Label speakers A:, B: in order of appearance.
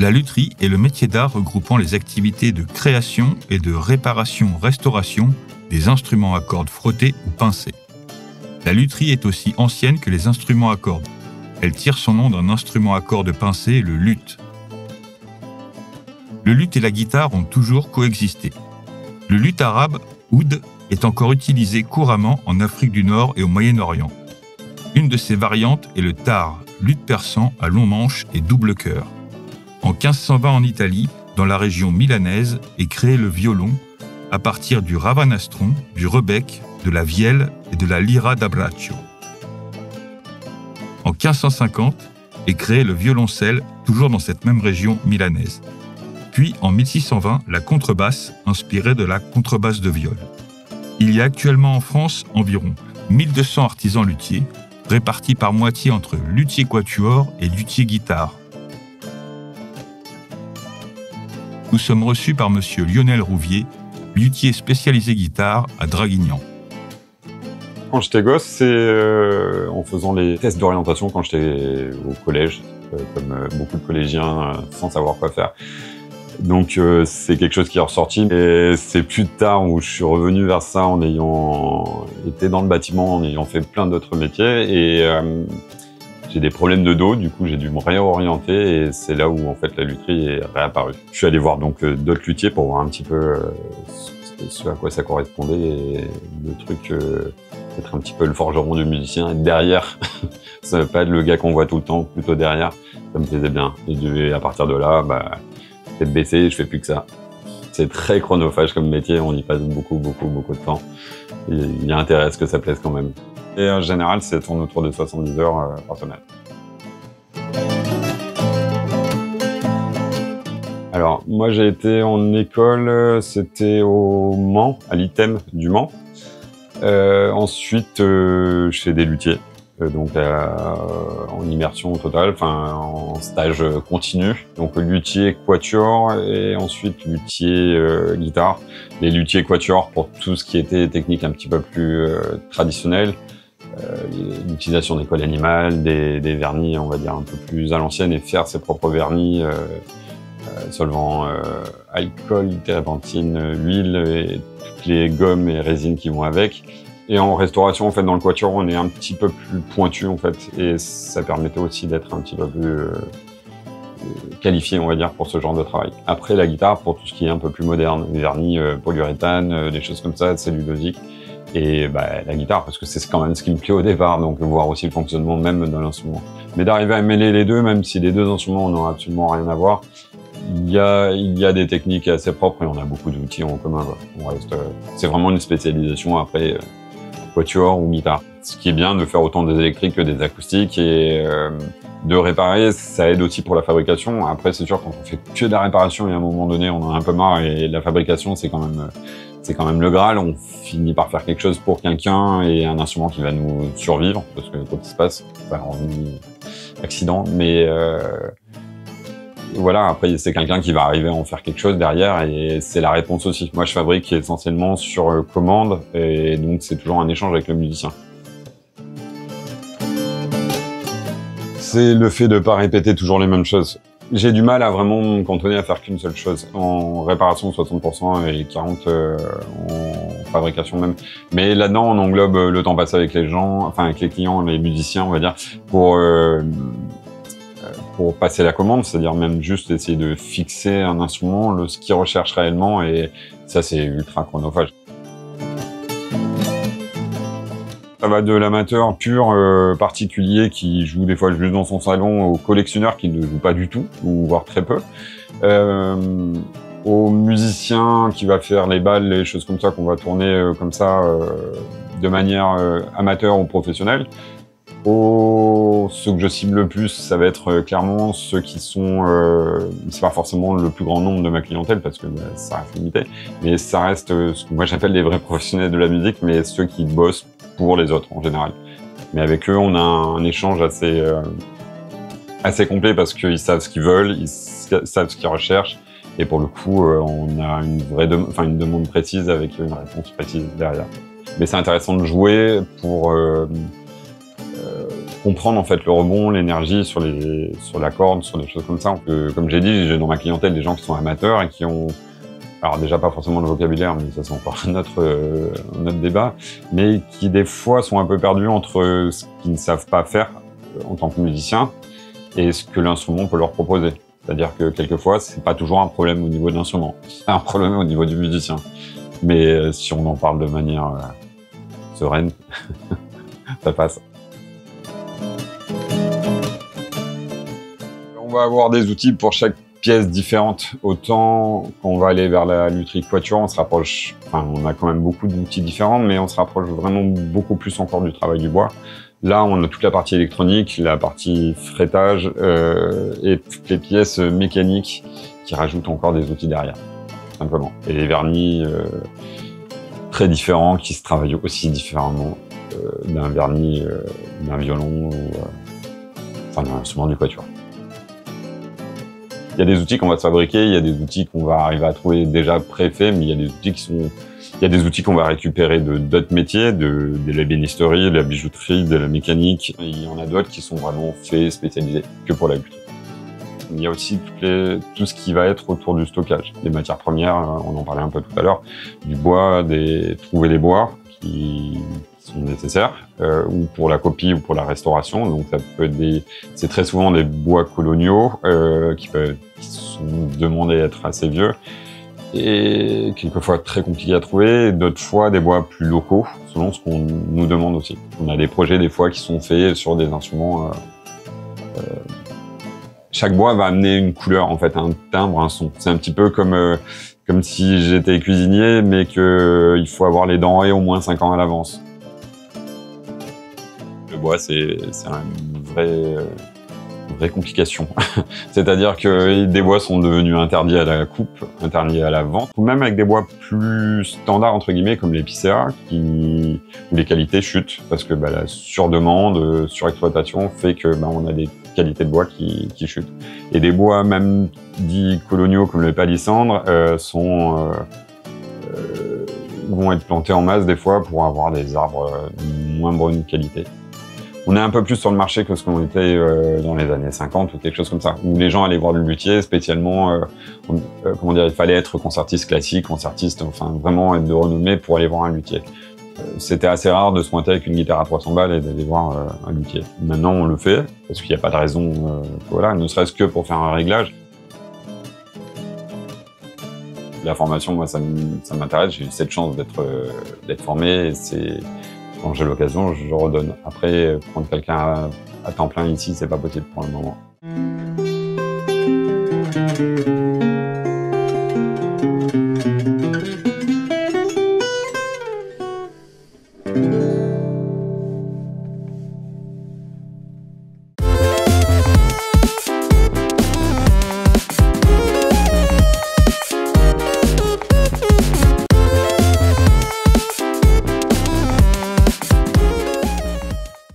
A: La lutherie est le métier d'art regroupant les activités de création et de réparation-restauration des instruments à cordes frottées ou pincées. La lutherie est aussi ancienne que les instruments à cordes. Elle tire son nom d'un instrument à cordes pincées, le luth. Le luth et la guitare ont toujours coexisté. Le luth arabe, oud, est encore utilisé couramment en Afrique du Nord et au Moyen-Orient. Une de ses variantes est le tar, luth persan à long manche et double cœur. En 1520 en Italie, dans la région milanaise, est créé le violon à partir du ravanastron, du rebec, de la vielle et de la lira d'abbraccio. En 1550 est créé le violoncelle, toujours dans cette même région milanaise. Puis en 1620, la contrebasse, inspirée de la contrebasse de viol. Il y a actuellement en France environ 1200 artisans luthiers, répartis par moitié entre luthier quatuor et luthier guitare. Nous sommes reçus par monsieur Lionel Rouvier, luthier spécialisé guitare à Draguignan.
B: Quand j'étais gosse, c'est en faisant les tests d'orientation quand j'étais au collège, comme beaucoup de collégiens sans savoir quoi faire. Donc c'est quelque chose qui est ressorti, et c'est plus tard où je suis revenu vers ça en ayant été dans le bâtiment, en ayant fait plein d'autres métiers, et j'ai des problèmes de dos, du coup j'ai dû me réorienter, et c'est là où en fait la lutherie est réapparue. Je suis allé voir donc d'autres luthiers pour voir un petit peu ce à quoi ça correspondait, et le truc être un petit peu le forgeron du musicien, être derrière, ça veut pas être le gars qu'on voit tout le temps, plutôt derrière, ça me plaisait bien. Et à partir de là, tête baissée, je fais plus que ça. C'est très chronophage comme métier, on y passe beaucoup de temps. Il y a intérêt à ce que ça plaise quand même. Et en général, ça tourne autour de 70 heures par semaine. Alors, moi j'ai été en école, c'était au Mans, à l'ITEM du Mans. Ensuite, je fais des luthiers, donc en immersion totale, enfin en stage continu. Donc luthier quatuor et ensuite luthier guitare. Les luthiers quatuor pour tout ce qui était technique un petit peu plus traditionnelle. L'utilisation des colles animales, des vernis, on va dire un peu plus à l'ancienne, et faire ses propres vernis, solvant alcool, térébenthine, huile et toutes les gommes et résines qui vont avec. Et en restauration, en fait, dans le quatuor, on est un petit peu plus pointu, en fait, et ça permettait aussi d'être un petit peu plus qualifié, on va dire, pour ce genre de travail. Après, la guitare, pour tout ce qui est un peu plus moderne, vernis, polyuréthane, des choses comme ça, cellulosique. Et la guitare, parce que c'est quand même ce qui me plaît au départ, donc voir aussi le fonctionnement même de l'instrument. Mais d'arriver à mêler les deux, même si les deux instruments n'ont absolument rien à voir, il y a des techniques assez propres et on a beaucoup d'outils en commun. C'est vraiment une spécialisation après quatuor ou guitare. Ce qui est bien de faire autant des électriques que des acoustiques, et de réparer, ça aide aussi pour la fabrication. Après, c'est sûr, quand on fait que de la réparation et à un moment donné, on en a un peu marre, et la fabrication, c'est quand même le Graal. On finit par faire quelque chose pour quelqu'un et un instrument qui va nous survivre, parce que quand il se passe, accident, mais voilà, après c'est quelqu'un qui va arriver à en faire quelque chose derrière, et c'est la réponse aussi. Moi je fabrique essentiellement sur commande, et donc c'est toujours un échange avec le musicien. C'est le fait de pas répéter toujours les mêmes choses. J'ai du mal à vraiment me cantonner à faire qu'une seule chose. En réparation 60% et 40% en fabrication même. Mais là-dedans on englobe le temps passé avec les gens, enfin avec les clients, les musiciens on va dire, pour passer la commande, c'est-à-dire même juste essayer de fixer un instrument, ce qu'ils recherchent réellement, et ça c'est ultra chronophage. Ça va de l'amateur pur particulier qui joue des fois juste dans son salon, au collectionneur qui ne joue pas du tout, ou voire très peu, au musicien qui va faire les balles, les choses comme ça qu'on va tourner comme ça de manière amateur ou professionnelle. Ceux que je cible le plus, ça va être clairement ceux qui sont, c'est pas forcément le plus grand nombre de ma clientèle parce que ça reste limité, mais ça reste ce que moi j'appelle les vrais professionnels de la musique, mais ceux qui bossent pour les autres en général. Mais avec eux, on a un échange assez complet parce qu'ils savent ce qu'ils veulent, ils savent ce qu'ils recherchent, et pour le coup, on a une demande précise avec une réponse précise derrière. Mais c'est intéressant de jouer pour comprendre en fait le rebond, l'énergie sur la corde, sur des choses comme ça. Comme j'ai dit, j'ai dans ma clientèle des gens qui sont amateurs et qui ont, alors déjà pas forcément le vocabulaire, mais ça c'est encore notre débat, mais qui des fois sont un peu perdus entre ce qu'ils ne savent pas faire en tant que musicien et ce que l'instrument peut leur proposer. C'est-à-dire que quelquefois, c'est pas toujours un problème au niveau de l'instrument, c'est un problème au niveau du musicien. Mais si on en parle de manière sereine, ça passe. On va avoir des outils pour chaque pièce différente. Autant quand on va aller vers la lutherie quatuor, on se rapproche, enfin on a quand même beaucoup d'outils différents, mais on se rapproche vraiment beaucoup plus encore du travail du bois. Là, on a toute la partie électronique, la partie fretage et toutes les pièces mécaniques qui rajoutent encore des outils derrière, simplement. Et les vernis très différents qui se travaillent aussi différemment d'un vernis d'un violon ou enfin d'un instrument du quatuor. Il y a des outils qu'on va se fabriquer, il y a des outils qu'on va arriver à trouver déjà préfaits, mais il y a des outils il y a des outils qu'on va récupérer de d'autres métiers, de l'ébénisterie, de la bijouterie, de la mécanique. Et il y en a d'autres qui sont vraiment faits, spécialisés, que pour la lutherie. Il y a aussi tout ce qui va être autour du stockage. Les matières premières, on en parlait un peu tout à l'heure, du bois, trouver les bois qui sont nécessaires, ou pour la copie ou pour la restauration. Donc ça peut être c'est très souvent des bois coloniaux qui sont demandés à être assez vieux et quelquefois très compliqués à trouver, d'autres fois des bois plus locaux selon ce qu'on nous demande aussi. On a des projets des fois qui sont faits sur des instruments. Chaque bois va amener une couleur, en fait, un timbre, un son. C'est un petit peu comme si j'étais cuisinier, mais qu'il faut avoir les denrées au moins 5 ans à l'avance. Le bois, c'est une vraie complication. C'est-à-dire que des bois sont devenus interdits à la coupe, interdits à la vente, ou même avec des bois plus standards, entre guillemets, comme l'épicéa, où les qualités chutent, parce que la surdemande, surexploitation fait que on a des qualités de bois qui chutent. Et des bois, même dits coloniaux, comme le palissandre, vont être plantés en masse des fois pour avoir des arbres de moins bonne qualité. On est un peu plus sur le marché que ce qu'on était dans les années 50 ou quelque chose comme ça, où les gens allaient voir le luthier spécialement, comment dire, il fallait être concertiste classique, concertiste, enfin vraiment être de renommée pour aller voir un luthier. C'était assez rare de se pointer avec une guitare à 300 balles et d'aller voir un luthier. Maintenant, on le fait, parce qu'il n'y a pas de raison, voilà, ne serait-ce que pour faire un réglage. La formation, moi, ça m'intéresse, j'ai eu cette chance d'être formé, et quand j'ai l'occasion, je redonne. Après, prendre quelqu'un à temps plein ici, c'est pas possible pour le moment.